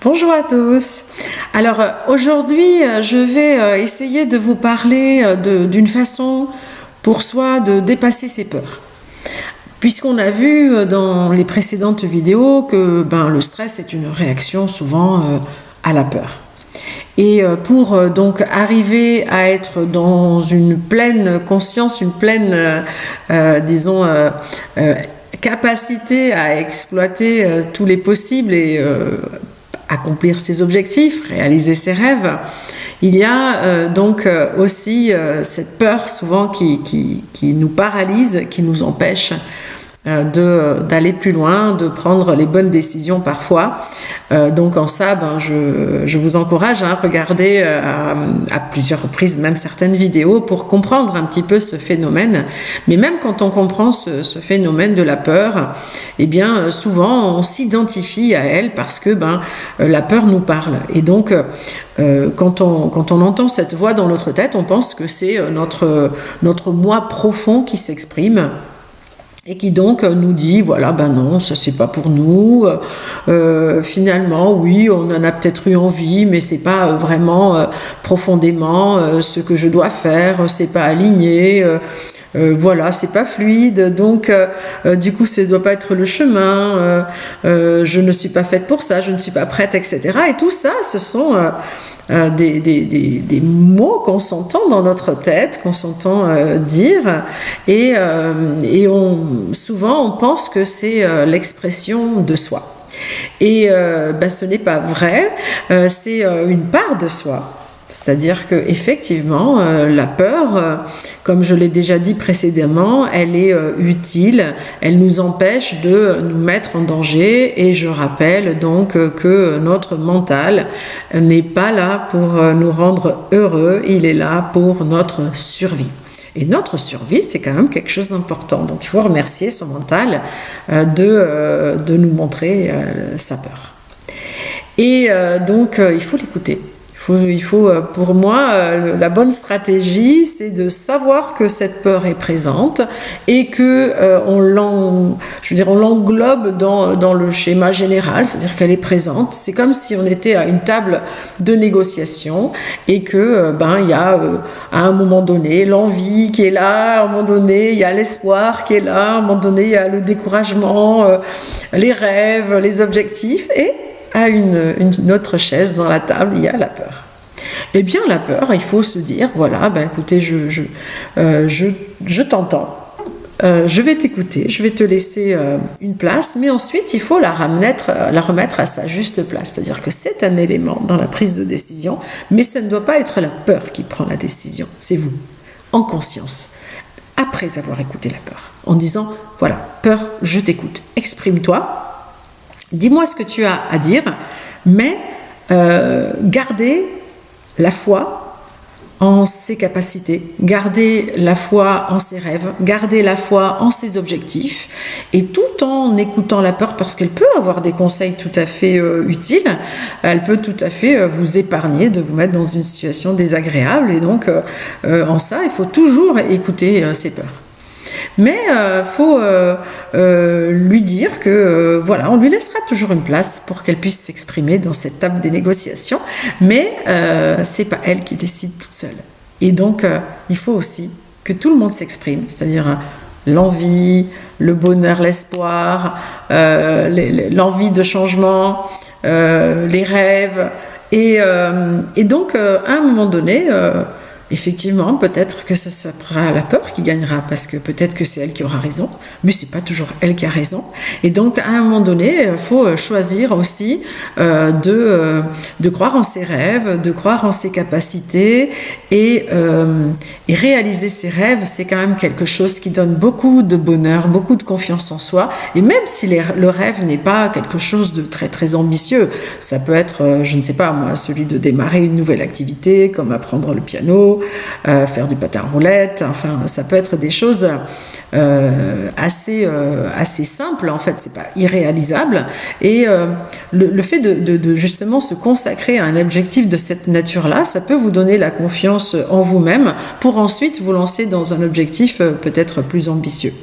Bonjour à tous. Alors aujourd'hui, je vais essayer de vous parler d'une façon pour soi de dépasser ses peurs. Puisqu'on a vu dans les précédentes vidéos que le stress est une réaction souvent à la peur. Et pour donc arriver à être dans une pleine conscience, une pleine, capacité à exploiter tous les possibles et accomplir ses objectifs, réaliser ses rêves, il y a aussi cette peur souvent qui nous paralyse, qui nous empêche d'aller plus loin, de prendre les bonnes décisions parfois. Donc en ça, je vous encourage à regarder à plusieurs reprises même certaines vidéos pour comprendre un petit peu ce phénomène. Mais même quand on comprend ce phénomène de la peur, eh bien souvent on s'identifie à elle parce que la peur nous parle. Et donc quand on entend cette voix dans notre tête, on pense que c'est notre moi profond qui s'exprime. Et qui donc nous dit, voilà, non, ça c'est pas pour nous, finalement, oui, on en a peut-être eu envie, mais c'est pas vraiment profondément ce que je dois faire, c'est pas aligné, voilà, c'est pas fluide, donc du coup, ça doit pas être le chemin, je ne suis pas faite pour ça, je ne suis pas prête, etc. Et tout ça, ce sont des mots qu'on s'entend dans notre tête, qu'on s'entend dire, et souvent on pense que c'est l'expression de soi. Et ce n'est pas vrai, c'est une part de soi. C'est-à-dire qu'effectivement, la peur, comme je l'ai déjà dit précédemment, elle est utile, elle nous empêche de nous mettre en danger et je rappelle donc que notre mental n'est pas là pour nous rendre heureux, il est là pour notre survie. Et notre survie, c'est quand même quelque chose d'important. Donc il faut remercier son mental de nous montrer sa peur. Et donc il faut l'écouter. Il faut, pour moi, la bonne stratégie, c'est de savoir que cette peur est présente et que on l'englobe dans le schéma général, c'est-à-dire qu'elle est présente. C'est comme si on était à une table de négociation et que il y a à un moment donné l'envie qui est là, à un moment donné il y a l'espoir qui est là, à un moment donné il y a le découragement, les rêves, les objectifs et à une autre chaise dans la table, il y a la peur. Eh bien, la peur, il faut se dire, voilà, écoutez, je t'entends, je vais t'écouter, je vais te laisser une place, mais ensuite, il faut la remettre à sa juste place. C'est-à-dire que c'est un élément dans la prise de décision, mais ça ne doit pas être la peur qui prend la décision, c'est vous, en conscience, après avoir écouté la peur, en disant, voilà, peur, je t'écoute, exprime-toi, dis-moi ce que tu as à dire, mais gardez la foi en ses capacités, gardez la foi en ses rêves, gardez la foi en ses objectifs, et tout en écoutant la peur, parce qu'elle peut avoir des conseils tout à fait utiles, elle peut tout à fait vous épargner de vous mettre dans une situation désagréable, et donc en ça, il faut toujours écouter ses peurs. Mais faut lui dire que voilà, on lui laissera toujours une place pour qu'elle puisse s'exprimer dans cette table des négociations, mais c'est pas elle qui décide toute seule. Et donc il faut aussi que tout le monde s'exprime, c'est-à-dire l'envie, le bonheur, l'espoir, l'envie de changement, les rêves, et donc à un moment donné. Effectivement, peut-être que ce sera la peur qui gagnera parce que peut-être que c'est elle qui aura raison, mais c'est pas toujours elle qui a raison. Et donc, à un moment donné, il faut choisir aussi de croire en ses rêves, de croire en ses capacités et réaliser ses rêves, c'est quand même quelque chose qui donne beaucoup de bonheur, beaucoup de confiance en soi. Et même si le rêve n'est pas quelque chose de très très ambitieux, ça peut être, je ne sais pas moi, celui de démarrer une nouvelle activité, comme apprendre le piano, faire du patin à roulettes, enfin ça peut être des choses assez simples, en fait c'est pas irréalisable, et le fait de justement se consacrer à un objectif de cette nature-là, ça peut vous donner la confiance en vous-même pour ensuite vous lancer dans un objectif peut-être plus ambitieux.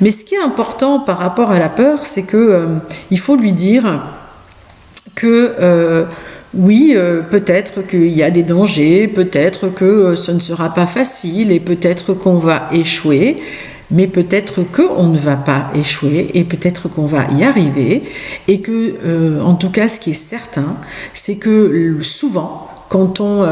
Mais ce qui est important par rapport à la peur, c'est que il faut lui dire que oui, peut-être qu'il y a des dangers, peut-être que ce ne sera pas facile et peut-être qu'on va échouer, mais peut-être qu'on ne va pas échouer et peut-être qu'on va y arriver et que, en tout cas, ce qui est certain, c'est que souvent, quand on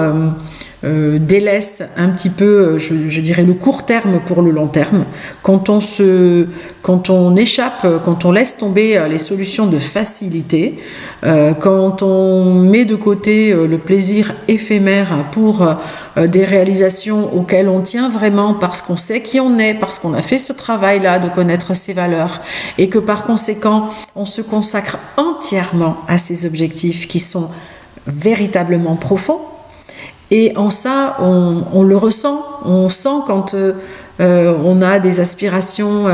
délaisse un petit peu, je dirais, le court terme pour le long terme, quand on échappe, quand on laisse tomber les solutions de facilité, quand on met de côté le plaisir éphémère pour des réalisations auxquelles on tient vraiment parce qu'on sait qui on est, parce qu'on a fait ce travail-là de connaître ses valeurs et que par conséquent, on se consacre entièrement à ces objectifs qui sont véritablement profond et en ça on le ressent, on sent quand on a des aspirations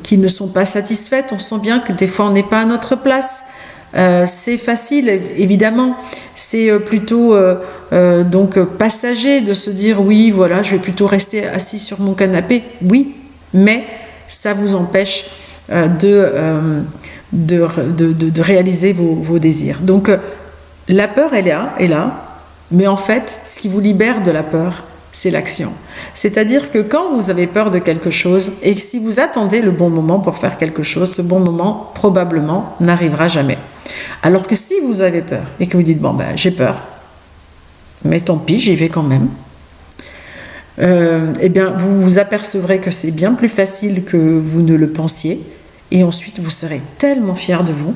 qui ne sont pas satisfaites, on sent bien que des fois on n'est pas à notre place. C'est facile évidemment, c'est plutôt donc passager de se dire oui voilà je vais plutôt rester assis sur mon canapé, oui, mais ça vous empêche de réaliser vos désirs. Donc la peur, elle est là, mais en fait, ce qui vous libère de la peur, c'est l'action. C'est-à-dire que quand vous avez peur de quelque chose et que si vous attendez le bon moment pour faire quelque chose, ce bon moment, probablement, n'arrivera jamais. Alors que si vous avez peur et que vous dites, bon ben, j'ai peur, mais tant pis, j'y vais quand même, eh bien, vous vous apercevrez que c'est bien plus facile que vous ne le pensiez et ensuite, vous serez tellement fiers de vous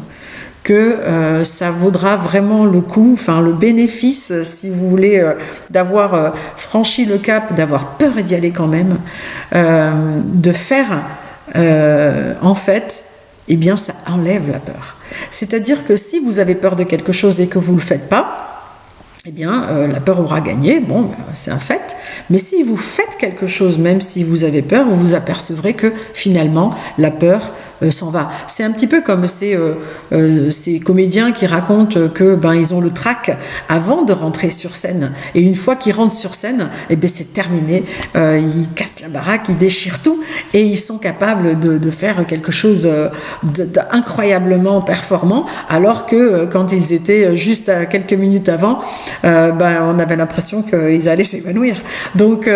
que ça vaudra vraiment le coup, enfin le bénéfice, si vous voulez, d'avoir franchi le cap, d'avoir peur d'y aller quand même, de faire, en fait, eh bien ça enlève la peur. C'est-à-dire que si vous avez peur de quelque chose et que vous ne le faites pas, eh bien, la peur aura gagné, bon, c'est un fait. Mais si vous faites quelque chose, même si vous avez peur, vous vous apercevrez que finalement, la peur s'en va. C'est un petit peu comme ces comédiens qui racontent que ils ont le trac avant de rentrer sur scène. Et une fois qu'ils rentrent sur scène, eh bien, c'est terminé. Ils cassent la baraque, ils déchirent tout et ils sont capables de faire quelque chose d'incroyablement performant, alors que quand ils étaient juste à quelques minutes avant, on avait l'impression qu'ils allaient s'évanouir. Donc,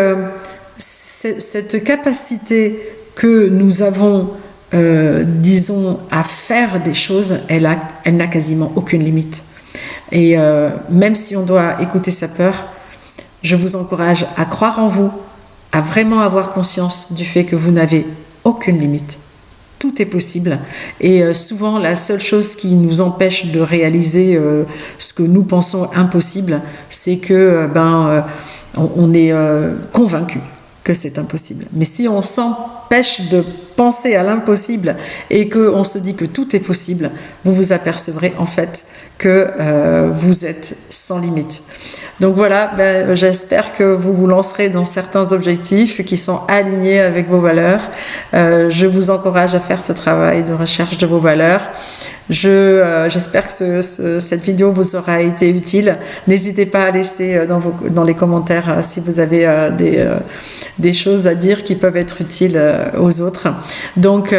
cette capacité que nous avons, disons, à faire des choses, elle n'a quasiment aucune limite. Et même si on doit écouter sa peur, je vous encourage à croire en vous, à vraiment avoir conscience du fait que vous n'avez aucune limite. Tout est possible et souvent la seule chose qui nous empêche de réaliser ce que nous pensons impossible, c'est que on est convaincu que c'est impossible. Mais si on s'empêche de penser à l'impossible et qu'on se dit que tout est possible, vous vous apercevrez en fait que vous êtes sans limite. Donc voilà, j'espère que vous vous lancerez dans certains objectifs qui sont alignés avec vos valeurs. Je vous encourage à faire ce travail de recherche de vos valeurs. J'espère que cette vidéo vous aura été utile. N'hésitez pas à laisser dans les commentaires si vous avez des choses à dire qui peuvent être utiles aux autres. Donc,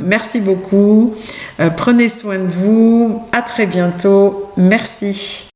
merci beaucoup. Prenez soin de vous. À très bientôt. Merci.